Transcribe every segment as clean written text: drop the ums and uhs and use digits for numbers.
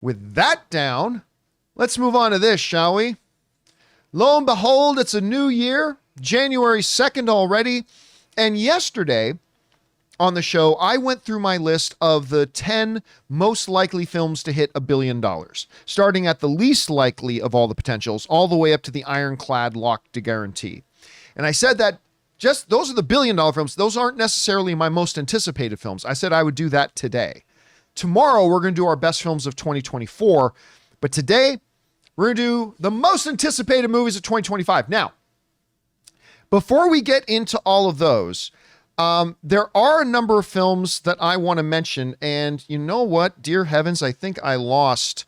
With that down, let's move on to this, shall we? Lo and behold, it's a new year, January 2nd already. And yesterday on the show, I went through my list of the 10 most likely films to hit $1 billion, starting at the least likely of all the potentials, all the way up to the ironclad lock to guarantee. And I said that just those are the $1 billion films. Those aren't necessarily my most anticipated films. I said I would do that today. Tomorrow, we're going to do our best films of 2024. But today, we're going to do the most anticipated movies of 2025. Now, before we get into all of those, there are a number of films that I want to mention. And you know what? Dear heavens, I think I lost.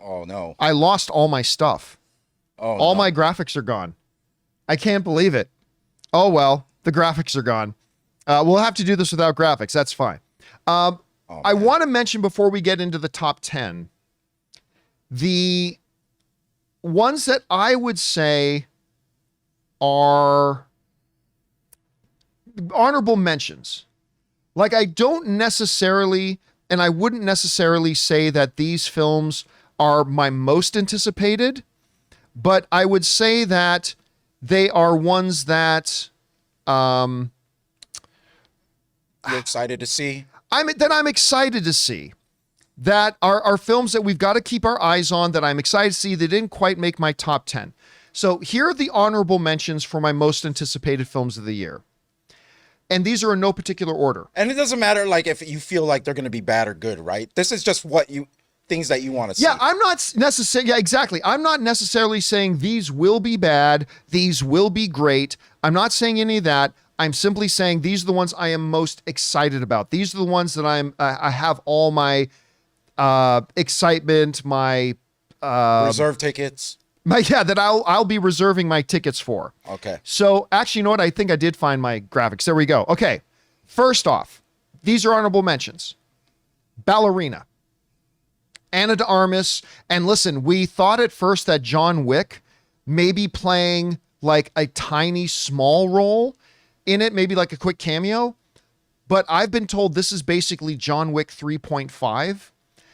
Oh, no. I lost all my stuff. Oh, all no. my graphics are gone. I can't believe it. Oh, well, the graphics are gone. We'll have to do this without graphics. That's fine. I want to mention before we get into the top 10, the ones that I would say are honorable mentions. Like, I don't necessarily, and I wouldn't necessarily say that these films are my most anticipated, but I would say that they are ones that You're excited to see? I'm excited to see, that are films that we've got to keep our eyes on, that I'm excited to see. They didn't quite make my top 10. So here are the honorable mentions for my most anticipated films of the year. And these are in no particular order. And it doesn't matter like if you feel like they're going to be bad or good, right? This is just things that you want to see. Yeah, I'm not necessarily, yeah, exactly. I'm not necessarily saying these will be bad, these will be great. I'm not saying any of that. I'm simply saying these are the ones I am most excited about. These are the ones that I have all my excitement, my reserve tickets. that I'll be reserving my tickets for. Okay. So actually, you know what? I think I did find my graphics. There we go. Okay. First off, these are honorable mentions. Ballerina, Ana de Armas. And listen, we thought at first that John Wick may be playing like a tiny, small role in it, maybe like a quick cameo. But I've been told this is basically John Wick 3.5.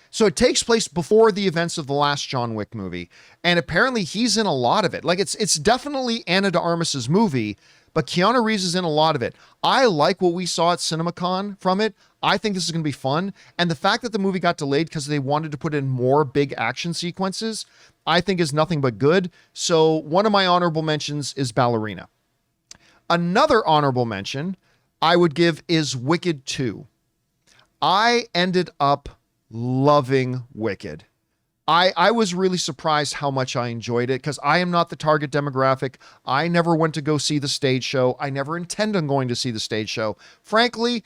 So it takes place before the events of the last John Wick movie. And apparently he's in a lot of it. Like it's definitely Ana de Armas's movie, but Keanu Reeves is in a lot of it. I like what we saw at CinemaCon from it. I think this is going to be fun. And the fact that the movie got delayed because they wanted to put in more big action sequences, I think is nothing but good. So one of my honorable mentions is Ballerina. Another honorable mention I would give is Wicked 2. I ended up loving Wicked. I was really surprised how much I enjoyed it because I am not the target demographic. I never went to go see the stage show. I never intend on going to see the stage show. Frankly,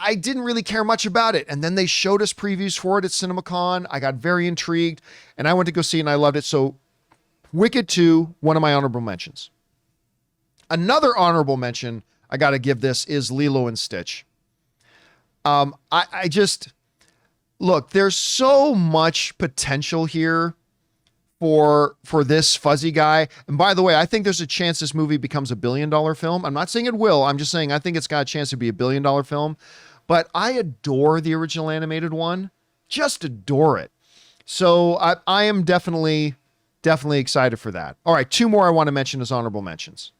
I didn't really care much about it. And then they showed us previews for it at CinemaCon. I got very intrigued and I went to go see it and I loved it. So Wicked 2, one of my honorable mentions. Another honorable mention I got to give this is Lilo and Stitch. I just, look, there's so much potential here for this fuzzy guy. And by the way, I think there's a chance this movie becomes $1 billion film. I'm not saying it will. I'm just saying I think it's got a chance to be $1 billion film. But I adore the original animated one. Just adore it. So I am definitely excited for that. All right, two more I want to mention as honorable mentions.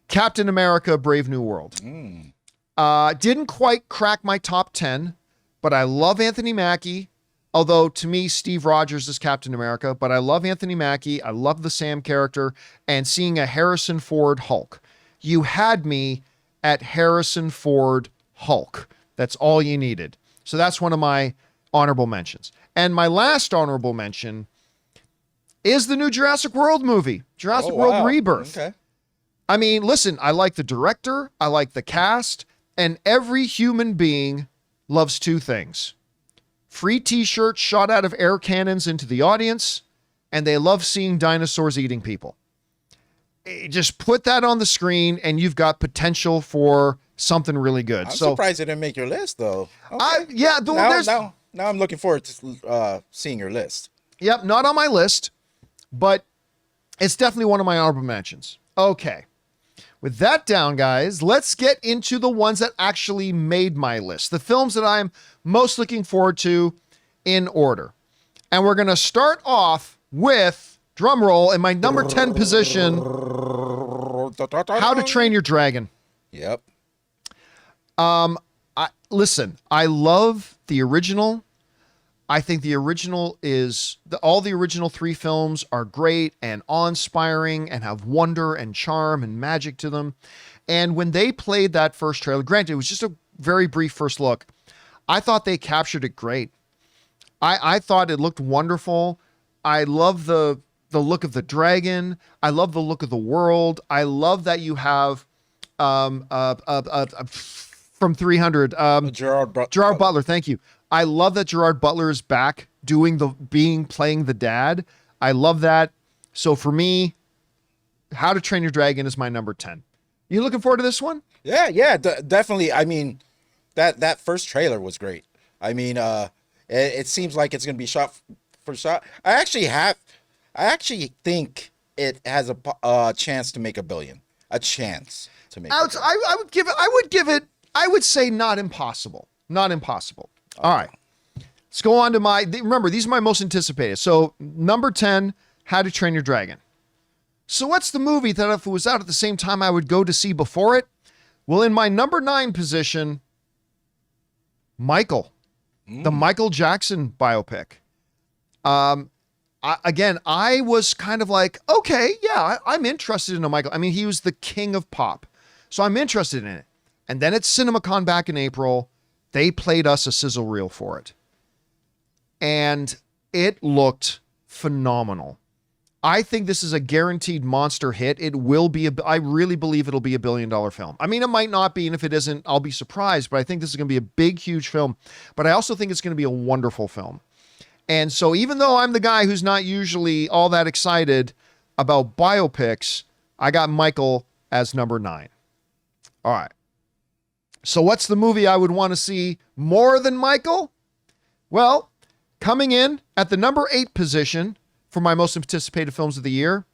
Captain America: Brave New World. Didn't quite crack my top 10, but I love Anthony Mackie. Although to me, Steve Rogers is Captain America, but I love Anthony Mackie. I love the Sam character and seeing a Harrison Ford Hulk. You had me at Harrison Ford Hulk. That's all you needed. So that's one of my honorable mentions. And my last honorable mention is the new Jurassic World movie, Jurassic World Rebirth. Okay. I mean, listen, I like the director, I like the cast, and every human being loves two things. Free t-shirts shot out of air cannons into the audience, and they love seeing dinosaurs eating people. Just put that on the screen, and you've got potential for something really good. I'm surprised it didn't make your list, though. Okay. Now I'm looking forward to seeing your list. Yep, not on my list, but it's definitely one of my honorable mentions. Okay. With that down, guys, let's get into the ones that actually made my list. The films that I'm most looking forward to in order. And we're going to start off with, drum roll, in my number 10 position, How to Train Your Dragon. Yep. Listen, I love the original. I think the original is, all the original 3 films are great and awe-inspiring and have wonder and charm and magic to them. And when they played that first trailer, granted, it was just a very brief first look, I thought they captured it great. I thought it looked wonderful. I love the look of the dragon. I love the look of the world. I love that you have from 300 Gerard Butler. Thank you. I love that Gerard Butler is back playing the dad. I love that. So for me, How to Train Your Dragon is my number 10. You looking forward to this one? Yeah, definitely. I mean, that first trailer was great. I mean, it seems like it's going to be shot for shot. I actually think it has a chance to make $1 billion. A chance to make. I would say not impossible. Not impossible. All right. Let's go on to remember, these are my most anticipated. So number 10, How to Train Your Dragon. So what's the movie that if it was out at the same time I would go to see before it? Well, in my number 9 position, Michael, the Michael Jackson biopic. I was kind of like, okay, yeah, I'm interested in a Michael. I mean, he was the king of pop. So I'm interested in it. And then at CinemaCon back in April, they played us a sizzle reel for it. And it looked phenomenal. I think this is a guaranteed monster hit. It will be, I really believe it'll be $1 billion film. I mean, it might not be, and if it isn't, I'll be surprised, but I think this is going to be a big, huge film. But I also think it's going to be a wonderful film. And so even though I'm the guy who's not usually all that excited about biopics, I got Michael as number 9. All right. So what's the movie I would want to see more than Michael? Well, coming in at the number 8 position for my most anticipated films of the year,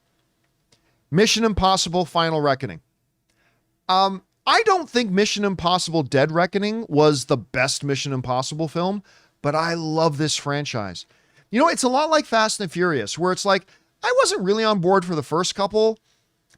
Mission Impossible: Final Reckoning. I don't think Mission Impossible: Dead Reckoning was the best Mission Impossible film, but I love this franchise. You know, it's a lot like Fast and Furious, where it's like, I wasn't really on board for the first couple,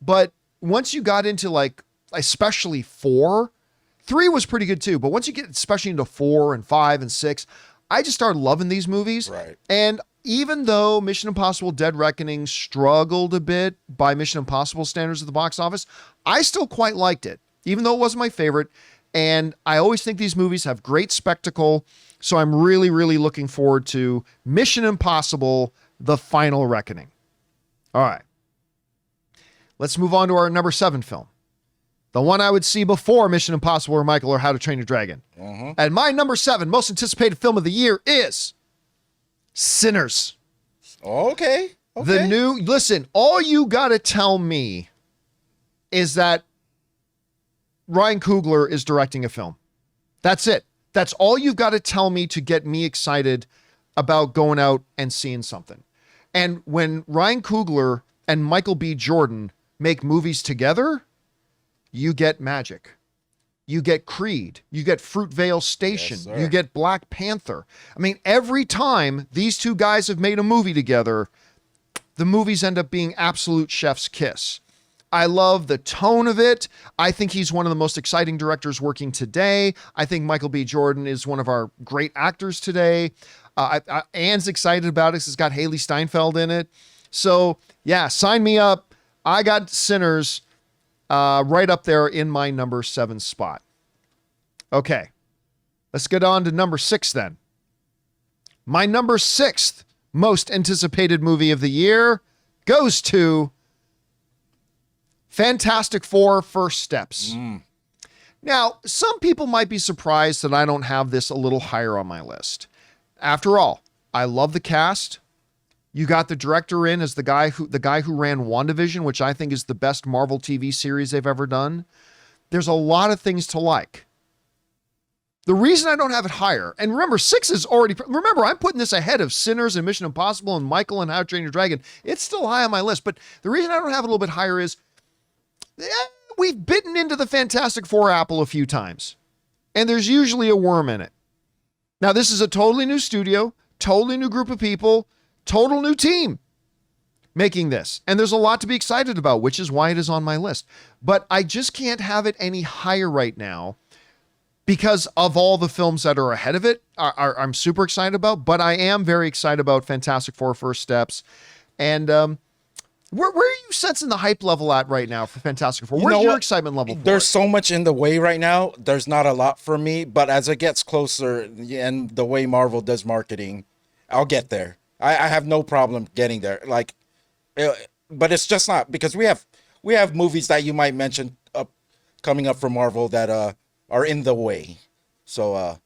but once you got into like, especially 4, 3 was pretty good too, but once you get especially into 4 and 5 and 6, I just started loving these movies. Right. And even though Mission Impossible: Dead Reckoning struggled a bit by Mission Impossible standards at the box office, I still quite liked it, even though it wasn't my favorite. And I always think these movies have great spectacle. So I'm really, really looking forward to Mission Impossible: The Final Reckoning. All right. Let's move on to our number 7 film. The one I would see before Mission Impossible or Michael or How to Train Your Dragon. And my number 7 most anticipated film of the year is Sinners. Okay. Listen, all you got to tell me is that Ryan Coogler is directing a film. That's it. That's all you've got to tell me to get me excited about going out and seeing something. And when Ryan Coogler and Michael B. Jordan make movies together, you get magic. You get Creed. You get Fruitvale Station. Yes, sir. You get Black Panther. I mean, every time these two guys have made a movie together, the movies end up being absolute chef's kiss. I love the tone of it. I think he's one of the most exciting directors working today. I think Michael B. Jordan is one of our great actors today. Anne's excited about it because it's got Haley Steinfeld in it. So, yeah, sign me up. I got Sinners right up there in my number 7 spot. Okay, let's get on to number 6 then. My number 6th most anticipated movie of the year goes to Fantastic Four: First Steps. Now, some people might be surprised that I don't have this a little higher on my list. After all, I love the cast. You got the director in as the guy who ran WandaVision, which I think is the best Marvel TV series they've ever done. There's a lot of things to like. The reason I don't have it higher, and remember, 6 is already, remember, I'm putting this ahead of Sinners and Mission Impossible and Michael and How to Train Your Dragon. It's still high on my list, but the reason I don't have it a little bit higher is we've bitten into the Fantastic Four apple a few times, and there's usually a worm in it. Now, this is a totally new studio, totally new group of people, total new team making this. And there's a lot to be excited about, which is why it is on my list. But I just can't have it any higher right now because of all the films that are ahead of it. I'm super excited about, but I am very excited about Fantastic Four First Steps. And where are you sensing the hype level at right now for Fantastic Four? Where's your excitement level for There's it? so much in the way right now. There's not a lot for me, but as it gets closer and the way Marvel does marketing, I'll get there. I have no problem getting there. Like, but it's just not because we have movies that you might mention coming up from Marvel that are in the way. So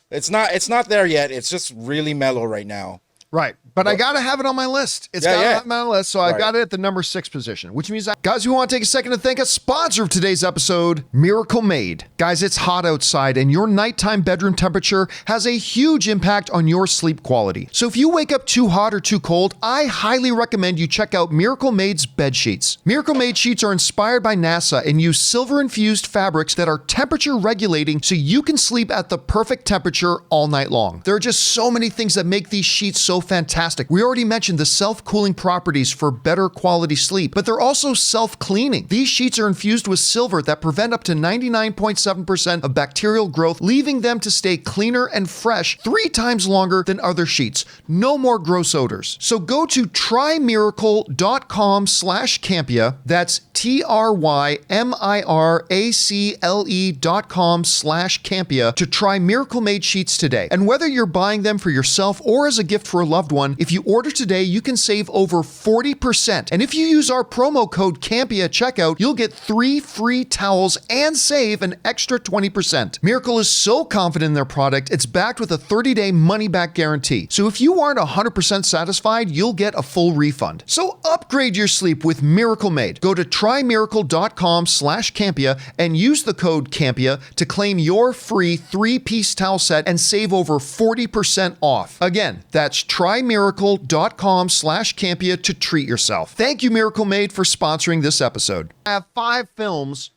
it's not there yet. It's just really mellow right now. Right. But I got to have it on my list. It's got to have it on my list. So I've got it at the number 6 position, which means guys, we want to take a second to thank a sponsor of today's episode, Miracle Made. Guys, it's hot outside and your nighttime bedroom temperature has a huge impact on your sleep quality. So if you wake up too hot or too cold, I highly recommend you check out Miracle Made's bed sheets. Miracle Made sheets are inspired by NASA and use silver-infused fabrics that are temperature regulating so you can sleep at the perfect temperature all night long. There are just so many things that make these sheets so fantastic. We already mentioned the self-cooling properties for better quality sleep, but they're also self-cleaning. These sheets are infused with silver that prevent up to 99.7% of bacterial growth, leaving them to stay cleaner and fresh 3 times longer than other sheets. No more gross odors. So go to trymiracle.com/Campea. That's TRYMIRACLE.com/Campea to try Miracle Made sheets today. And whether you're buying them for yourself or as a gift for a loved one, if you order today, you can save over 40%. And if you use our promo code Campea at checkout, you'll get 3 free towels and save an extra 20%. Miracle is so confident in their product, it's backed with a 30-day money-back guarantee. So if you aren't 100% satisfied, you'll get a full refund. So upgrade your sleep with Miracle Made. Go to trymiracle.com/Campea and use the code Campea to claim your free 3-piece towel set and save over 40% off. Again, that's trymiracle.com/Campea to treat yourself. Thank you, Miracle Made, for sponsoring this episode. I have 5 films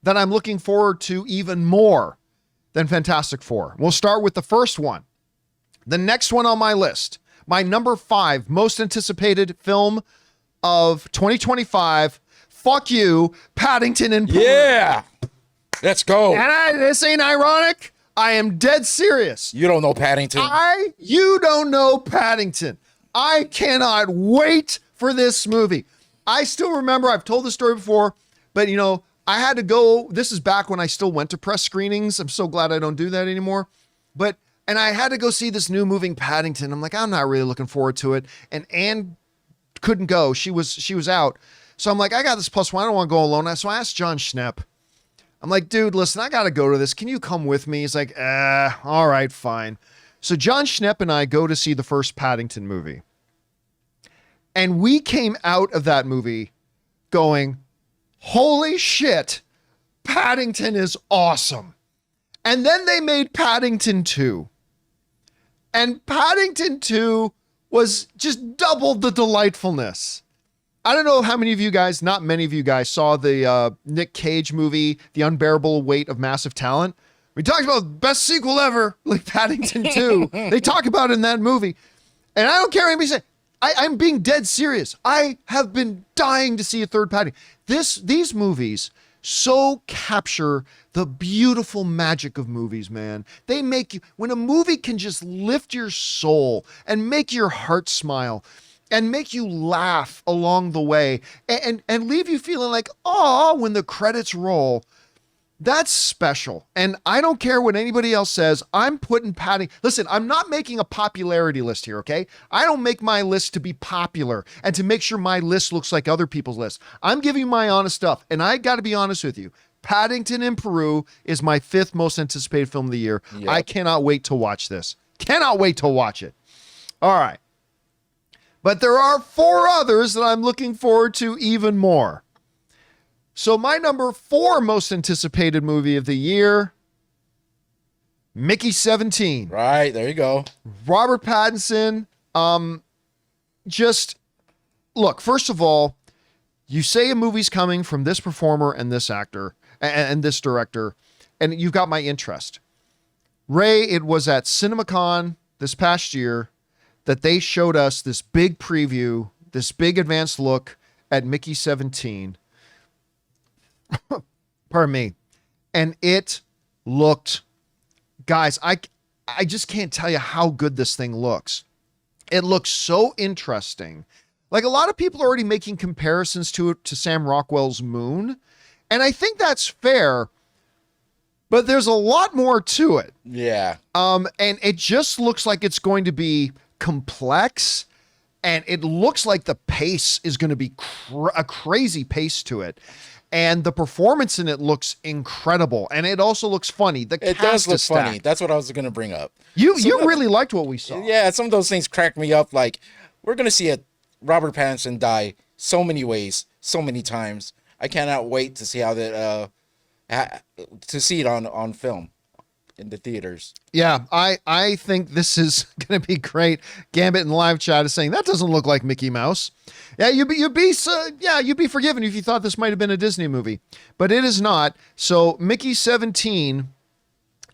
that I'm looking forward to even more than Fantastic Four. We'll start with the first one. The next one on my list, my number 5 most anticipated film of 2025. Fuck you, Paddington in Peru. Yeah, let's go. And this ain't ironic. I am dead serious. You don't know Paddington. You don't know Paddington. I cannot wait for this movie. I still remember, I've told the story before, but I had to go, this is back when I still went to press screenings. I'm so glad I don't do that anymore. And I had to go see this new movie, Paddington. I'm like, I'm not really looking forward to it. And Anne couldn't go. She was out. So I'm like, I got this +1. I don't want to go alone. So I asked John Schnepp. I'm like, dude, listen, I got to go to this. Can you come with me? He's like, all right, fine. So John Schnepp and I go to see the first Paddington movie. And we came out of that movie going, holy shit, Paddington is awesome. And then they made Paddington 2. And Paddington 2 was just double the delightfulness. I don't know how many of you guys, not many of you guys, saw the Nick Cage movie, The Unbearable Weight of Massive Talent. We talked about best sequel ever, like Paddington 2. They talk about it in that movie. And I don't care what anybody says. I'm being dead serious. I have been dying to see a third Paddington. These movies so capture the beautiful magic of movies, man. They make you, when a movie can just lift your soul and make your heart smile and make you laugh along the way and leave you feeling like, oh, when the credits roll, that's special. And I don't care what anybody else says. I'm putting Paddington. Listen, I'm not making a popularity list here, okay? I don't make my list to be popular and to make sure my list looks like other people's lists. I'm giving you my honest stuff. And I got to be honest with you. Paddington in Peru is my 5th most anticipated film of the year. Yep. I cannot wait to watch this. Cannot wait to watch it. All right. But there are 4 others that I'm looking forward to even more. So my number 4 most anticipated movie of the year, Mickey 17. Right, there you go. Robert Pattinson. Just look, first of all, you say a movie's coming from this performer and this actor and this director, and you've got my interest. Ray, it was at CinemaCon this past year, that they showed us this big preview, this big advanced look at Mickey 17. Pardon me. And it looked, guys, I just can't tell you how good this thing looks. It looks so interesting. Like, a lot of people are already making comparisons to Sam Rockwell's Moon. And I think that's fair, but there's a lot more to it. Yeah. And it just looks like it's going to be complex, and it looks like the pace is going to be a crazy pace to it. And the performance in it looks incredible, and it also looks funny. It does look funny. That's what I was going to bring up. You really liked what we saw. Yeah, some of those things cracked me up. Like, we're going to see Robert Pattinson die so many ways, so many times. I cannot wait to see how that to see it on film in the theaters. Yeah, I think this is going to be great. Gambit in live chat is saying that doesn't look like Mickey Mouse. Yeah, you'd be forgiven if you thought this might have been a Disney movie, but it is not. So Mickey 17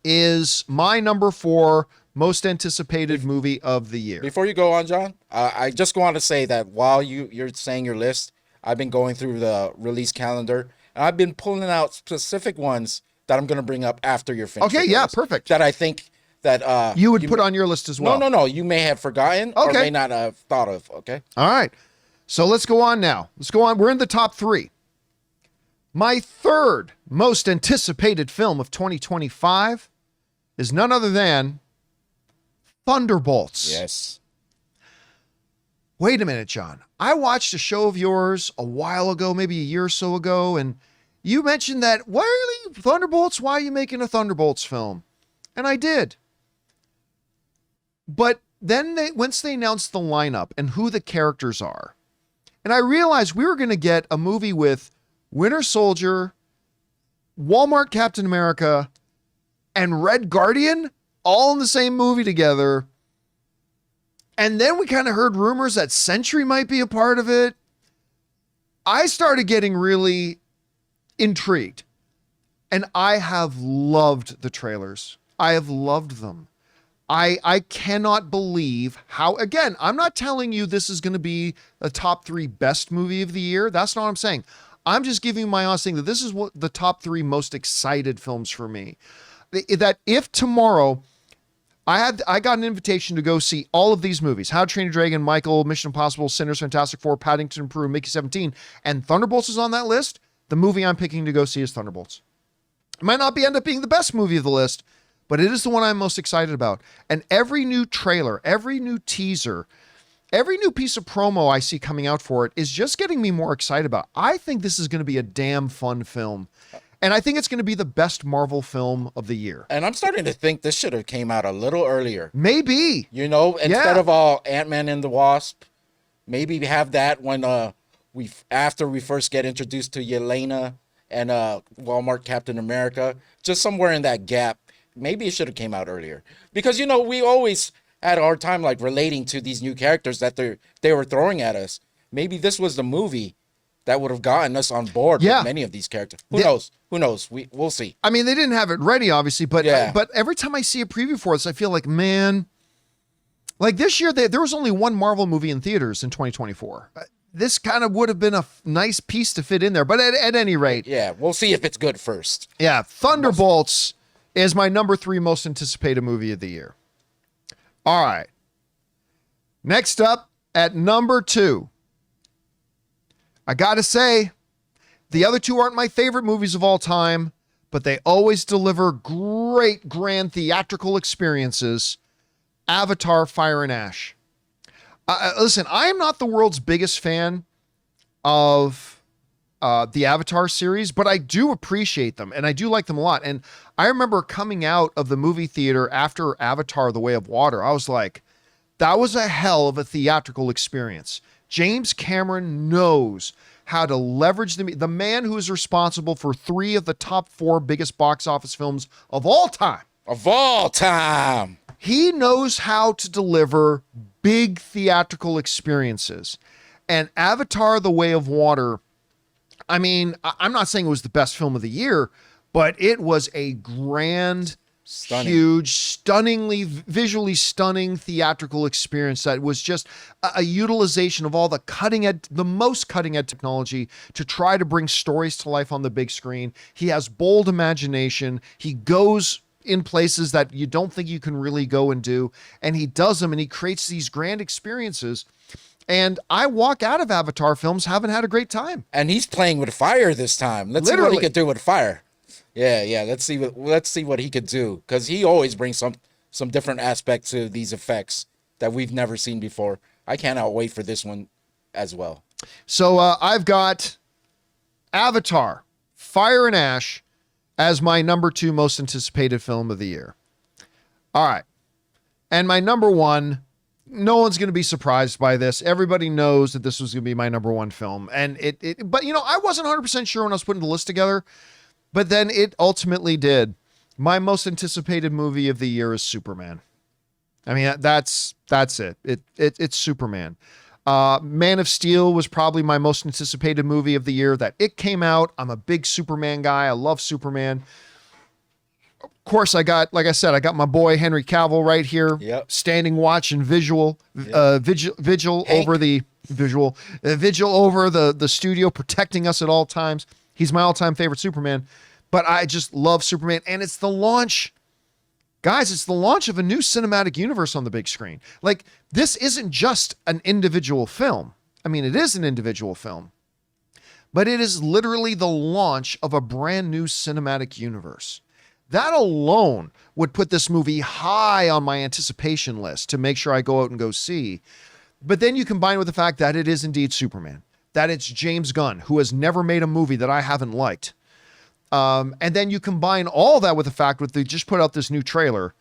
is my number 4 most anticipated movie of the year. Before you go on, John, I just want to say that while you're saying your list, I've been going through the release calendar, and I've been pulling out specific ones that I'm going to bring up after you're finished. Okay, yeah, perfect. That I think that you would put on your list as well. No. You may have forgotten or may not have thought of. Okay. All right. So let's go on now. We're in the top 3. My third most anticipated film of 2025 is none other than Thunderbolts. Yes. Wait a minute, John. I watched a show of yours a while ago, maybe a year or so ago, and you mentioned that, why are you Thunderbolts? Why are you making a Thunderbolts film? And I did. But then once they announced the lineup and who the characters are, and I realized we were going to get a movie with Winter Soldier, Walmart Captain America, and Red Guardian all in the same movie together. And then we kind of heard rumors that Sentry might be a part of it. I started getting really intrigued. And I have loved the trailers. I have loved them. I cannot believe how, again, I'm not telling you this is going to be a top 3 best movie of the year. That's not what I'm saying. I'm just giving you my honest thing that this is what the top 3 most excited films for me. That if tomorrow I got an invitation to go see all of these movies, How to Train Your Dragon, Michael, Mission Impossible, Sinners, Fantastic Four, Paddington, Peru, Mickey 17, and Thunderbolts is on that list, the movie I'm picking to go see is Thunderbolts. It might not end up being the best movie of the list, but it is the one I'm most excited about. And every new trailer, every new teaser, every new piece of promo I see coming out for it is just getting me more excited about it. I think this is going to be a damn fun film. And I think it's going to be the best Marvel film of the year. And I'm starting to think this should have came out a little earlier. Maybe. Instead of all Ant-Man and the Wasp, maybe have that when after we first get introduced to Yelena and Walmart Captain America, just somewhere in that gap. Maybe it should have came out earlier. Because, we always had a hard time like relating to these new characters that they were throwing at us. Maybe this was the movie that would have gotten us on board with many of these characters. Who knows? We'll see. I mean, they didn't have it ready, obviously, but every time I see a preview for this, I feel like, man, like this year, there was only one Marvel movie in theaters in 2024. This kind of would have been a nice piece to fit in there. But at any rate. Yeah, we'll see if it's good first. Yeah, Thunderbolts is my number 3 most anticipated movie of the year. All right. Next up at number 2. I got to say, the other 2 aren't my favorite movies of all time, but they always deliver great grand theatrical experiences. Avatar, Fire and Ash. Listen, I am not the world's biggest fan of the Avatar series, but I do appreciate them and I do like them a lot. And I remember coming out of the movie theater after Avatar, The Way of Water. I was like, that was a hell of a theatrical experience. James Cameron knows how to leverage the man who is responsible for 3 of the top 4 biggest box office films of all time. Of all time. He knows how to deliver big theatrical experiences. And Avatar, The Way of Water, I mean, I'm not saying it was the best film of the year, but it was a grand Stunning. Huge, stunningly, visually stunning theatrical experience that was just a utilization of all the most cutting edge technology to try to bring stories to life on the big screen. He has bold imagination. He goes in places that you don't think you can really go and do, and he does them, and he creates these grand experiences. And I walk out of Avatar films having had a great time. And he's playing with fire this time. Let's see what he could do with fire. Yeah. Let's see what he could do, because he always brings some different aspect to these effects that we've never seen before. I cannot wait for this one as well. So I've got Avatar, Fire and Ash as my number 2 most anticipated film of the year. All right. And my number 1, no one's going to be surprised by this. Everybody knows that this was going to be my number 1 film. And but I wasn't 100% sure when I was putting the list together, but then it ultimately did. My most anticipated movie of the year is Superman. I mean, that's it. It's Superman. Man of Steel was probably my most anticipated movie of the year. That it came out. I'm a big Superman guy. I love Superman. Of course, I got my boy Henry Cavill right here, standing watch and vigil over the studio, protecting us at all times. He's my all-time favorite Superman, but I just love Superman, and it's the launch. Guys, it's the launch of a new cinematic universe on the big screen. Like, this isn't just an individual film. I mean, it is an individual film, but it is literally the launch of a brand new cinematic universe. That alone would put this movie high on my anticipation list to make sure I go out and go see. But then you combine with the fact that it is indeed Superman, that it's James Gunn, who has never made a movie that I haven't liked. And then you combine all that with the fact that they just put out this new trailer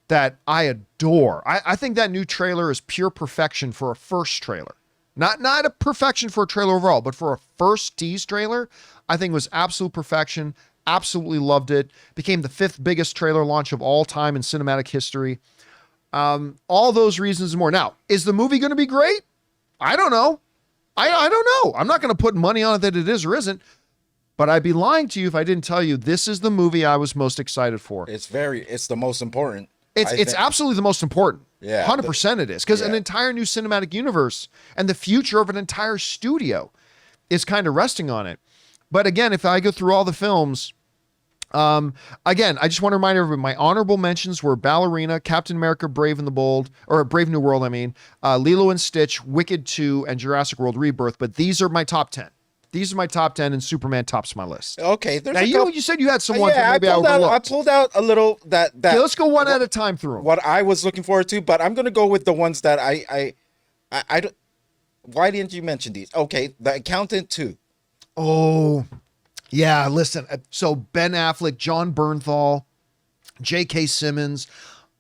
that I adore. I think that new trailer is pure perfection for a first trailer. Not a perfection for a trailer overall, but for a first tease trailer, I think it was absolute perfection. Absolutely loved it. Became the 5th biggest trailer launch of all time in cinematic history. All those reasons and more. Now, is the movie going to be great? I don't know. I don't know. I'm not going to put money on it that it is or isn't. But I'd be lying to you if I didn't tell you this is the movie I was most excited for. It's the most important. It's absolutely the most important. Yeah. 100% it is. Because an entire new cinematic universe and the future of an entire studio is kind of resting on it. But again, if I go through all the films, again, I just want to remind everybody, my honorable mentions were Ballerina, Captain America, Brave and the Bold, or Brave New World, Lilo and Stitch, Wicked 2, and Jurassic World Rebirth. But these are my top 10. These are my top 10, and Superman tops my list. Okay. Now, you said you had some ones that maybe I overlooked. I pulled out a little that. Okay, let's go one at a time through them. What I was looking forward to, but I'm going to go with the ones that I don't. Why didn't you mention these? Okay, The Accountant 2. Oh, yeah. Listen, so Ben Affleck, John Bernthal, J.K. Simmons.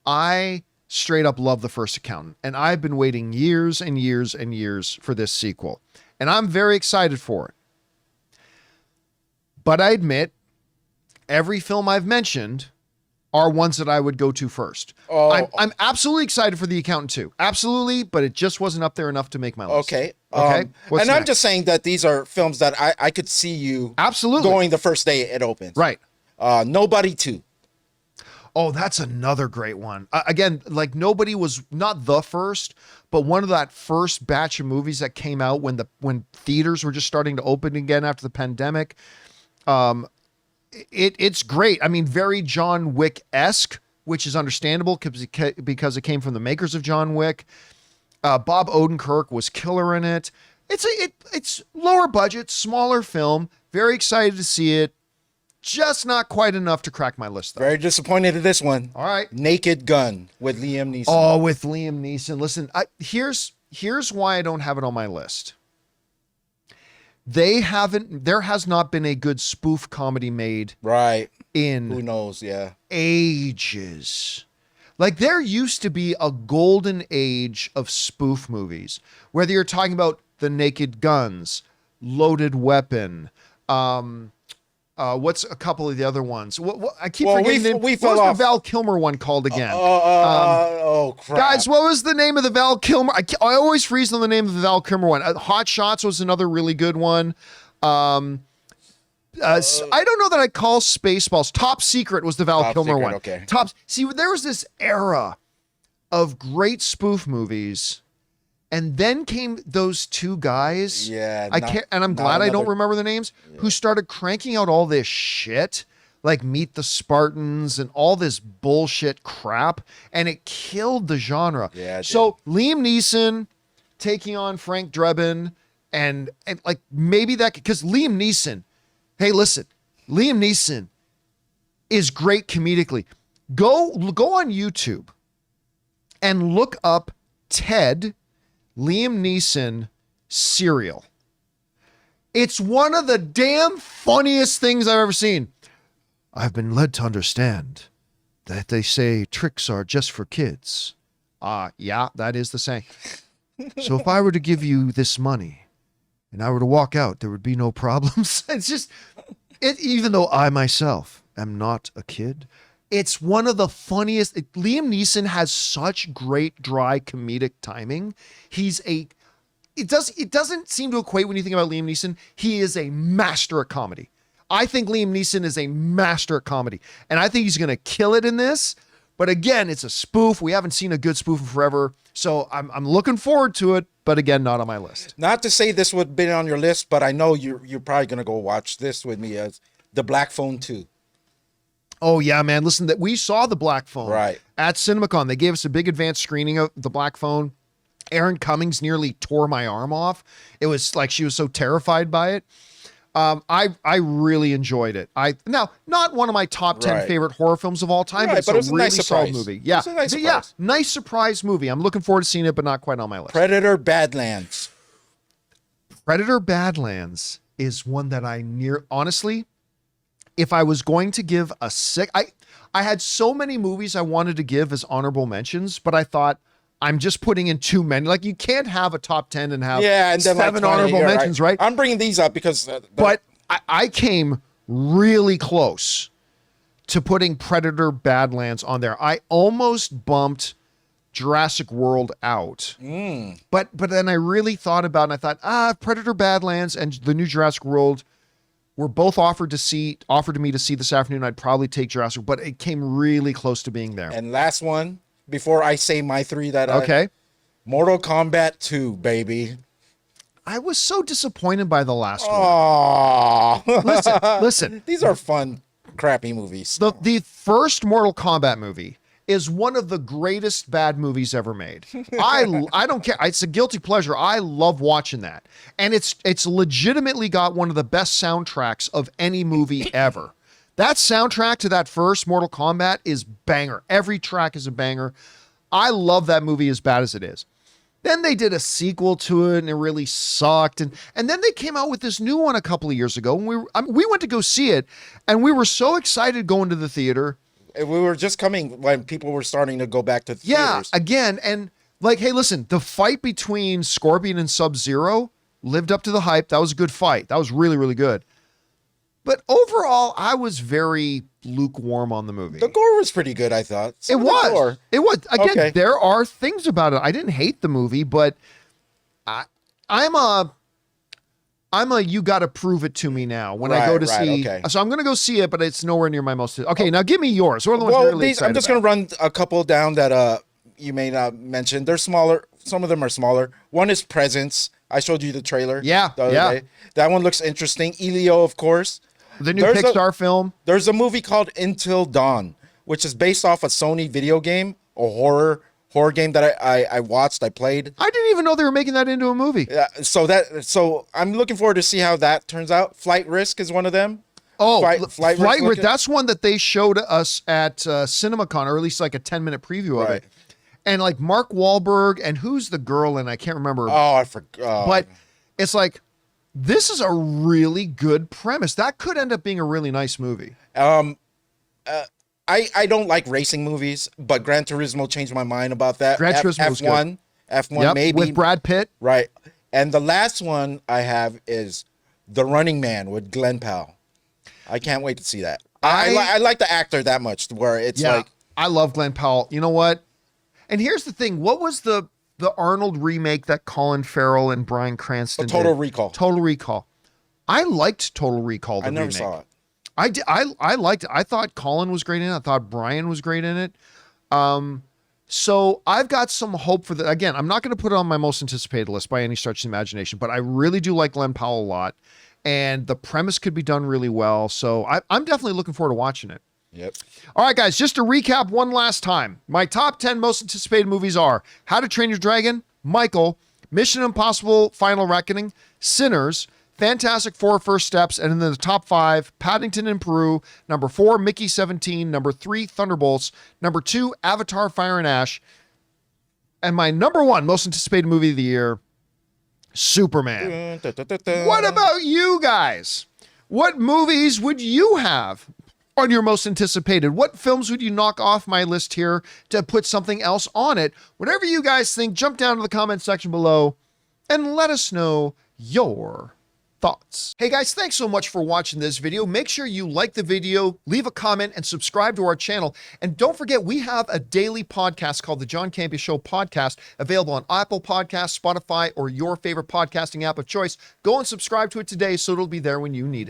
I straight up love The First Accountant, and I've been waiting years and years and years for this sequel, and I'm very excited for it. But I admit, every film I've mentioned are ones that I would go to first. I'm absolutely excited for The Accountant 2. Absolutely, but it just wasn't up there enough to make my list. Okay. Okay. And next? I'm just saying that these are films that I could see you absolutely going the first day it opens. Right. Nobody 2. Oh, that's another great one. Again, like Nobody was not the first, but one of that first batch of movies that came out when theaters were just starting to open again after the pandemic. It's great. I mean, very John Wick-esque, which is understandable because it came from the makers of John Wick. Bob Odenkirk was killer in it. It's lower budget, smaller film. Very excited to see it. Just not quite enough to crack my list, though. Very disappointed in this one. All right. Naked Gun with Liam Neeson. Oh, with Liam Neeson. Listen, here's why I don't have it on my list. There has not been a good spoof comedy made. Right. In who knows, yeah. Ages. Like, there used to be a golden age of spoof movies, whether you're talking about The Naked Guns, Loaded Weapon, what's a couple of the other ones? I keep forgetting them. What was the Val Kilmer one called again? Oh, crap. Guys, what was the name of the Val Kilmer? I always freeze on the name of the Val Kilmer one. Hot Shots was another really good one. I don't know that I call Spaceballs. Top Secret was the Val Top Kilmer Secret, one. okay. See, there was this era of great spoof movies, and then came those two guys. Yeah, I can't, and I'm glad I don't remember the names. Who started cranking out all this shit, like Meet the Spartans and all this bullshit crap, and it killed the genre. Yeah, it so Liam Neeson taking on Frank Drebin, and like maybe that, because Liam Neeson. Hey, listen, Liam Neeson is great comedically. Go on YouTube and look up Ted Liam Neeson Serial. It's one of the damn funniest things I've ever seen. I've been led to understand that they say tricks are just for kids. Yeah, that is the saying. So if I were to give you this money and I were to walk out, there would be no problems. It's just, even though I myself am not a kid, it's one of the funniest. Liam Neeson has such great dry comedic timing. It doesn't seem to equate when you think about Liam Neeson. He is a master at comedy. I think Liam Neeson is a master at comedy, and I think he's going to kill it in this. But again, it's a spoof. We haven't seen a good spoof in forever. So I'm looking forward to it, but again, not on my list. Not to say this would have been on your list, but I know you're probably going to go watch this with me as The Black Phone 2. Oh, yeah, man. Listen, that we saw The Black Phone Right. at CinemaCon. They gave us a big advanced screening of The Black Phone. Erin Cummings nearly tore my arm off. It was like she was so terrified by it. I really enjoyed it. Now, not one of my top 10 Right. favorite horror films of all time, Right, but it's a really nice solid surprise. movie. Yeah. It's a nice Yeah, surprise. nice surprise movie. I'm looking forward to seeing it, but not quite on my list. Predator Badlands. Predator Badlands is one that honestly, if I was going to give I had so many movies I wanted to give as honorable mentions, but I thought I'm just putting in too many. Like, you can't have a top 10 and have And then 7 like 20, honorable mentions, right? I'm bringing these up because But I came really close to putting Predator Badlands on there. I almost bumped Jurassic World out. But then I really thought about it, and I thought, Predator Badlands and the new Jurassic World were both offered to me to see this afternoon. I'd probably take Jurassic, but it came really close to being there. And last one, before I say my three Okay. Mortal Kombat 2, baby. I was so disappointed by the last Oh, one. Listen. These are fun, crappy movies. The first Mortal Kombat movie is one of the greatest bad movies ever made. I don't care. It's a guilty pleasure. I love watching that. And it's legitimately got one of the best soundtracks of any movie ever. That soundtrack to that first Mortal Kombat is banger. Every track is a banger. I love that movie as bad as it is. Then they did a sequel to it, and it really sucked. And then they came out with this new one a couple of years ago, and we went to go see it, and we were so excited going to the theater. We were just coming when people were starting to go back to theaters. Yeah, again, and like, hey, listen, the fight between Scorpion and Sub-Zero lived up to the hype. That was a good fight. That was really, really good. But overall, I was very lukewarm on the movie. The gore was pretty good, I thought. It was. Again, Okay. there are things about it. I didn't hate the movie, but I'm a you got to prove it to me now when I go to see. Okay. So I'm going to go see it, but it's nowhere near my most. Okay, now give me yours. What are the ones you're Well, really excited I'm just about? going to run a couple down that you may not mention. They're smaller. Some of them are smaller. One is Presence. I showed you the trailer. Yeah, the other yeah. day. That one looks interesting. Elio, of course. The new There's Pixar film. There's a movie called Until Dawn, which is based off a Sony video game, a horror game that I watched, I played. I didn't even know they were making that into a movie. Yeah, so I'm looking forward to see how that turns out. Flight Risk is one of them. Oh, Flight Risk. Risk. That's one that they showed us at CinemaCon, or at least like a 10-minute preview of Right. it. And like Mark Wahlberg, and who's the girl? And I can't remember. Oh, I forgot. But it's like, this is a really good premise. That could end up being a really nice movie. I don't like racing movies, but Gran Turismo changed my mind about that. Gran Turismo's F1, F1 Yep, maybe with Brad Pitt. right. And the last one I have is The Running Man with Glenn Powell. I can't wait to see that. I like the actor that much, where it's like, I love Glenn Powell. You know what? And here's the thing. What was the Arnold remake that Colin Farrell and Bryan Cranston Total did? Recall. Total Recall. I liked Total Recall. The I never remake. saw it. I liked it. I thought Colin was great in it. I thought Brian was great in it. So I've got some hope for that. Again, I'm not going to put it on my most anticipated list by any stretch of the imagination, but I really do like Glenn Powell a lot, and the premise could be done really well. So I'm definitely looking forward to watching it. Yep. All right, guys, just to recap one last time. My top 10 most anticipated movies are How to Train Your Dragon, Michael, Mission Impossible Final Reckoning, Sinners, Fantastic Four First Steps, and in the top 5, Paddington in Peru, number 4, Mickey 17, number 3, Thunderbolts, number 2, Avatar Fire and Ash, and my number 1 most anticipated movie of the year, Superman. What about you guys? What movies would you have on your most anticipated? What films would you knock off my list here to put something else on it? Whatever you guys think, jump down to the comment section below and let us know your thoughts. Hey guys, thanks so much for watching this video. Make sure you like the video, leave a comment, and subscribe to our channel. And don't forget, we have a daily podcast called the John Campea Show podcast, available on Apple Podcasts, Spotify, or your favorite podcasting app of choice. Go and subscribe to it today so it'll be there when you need it.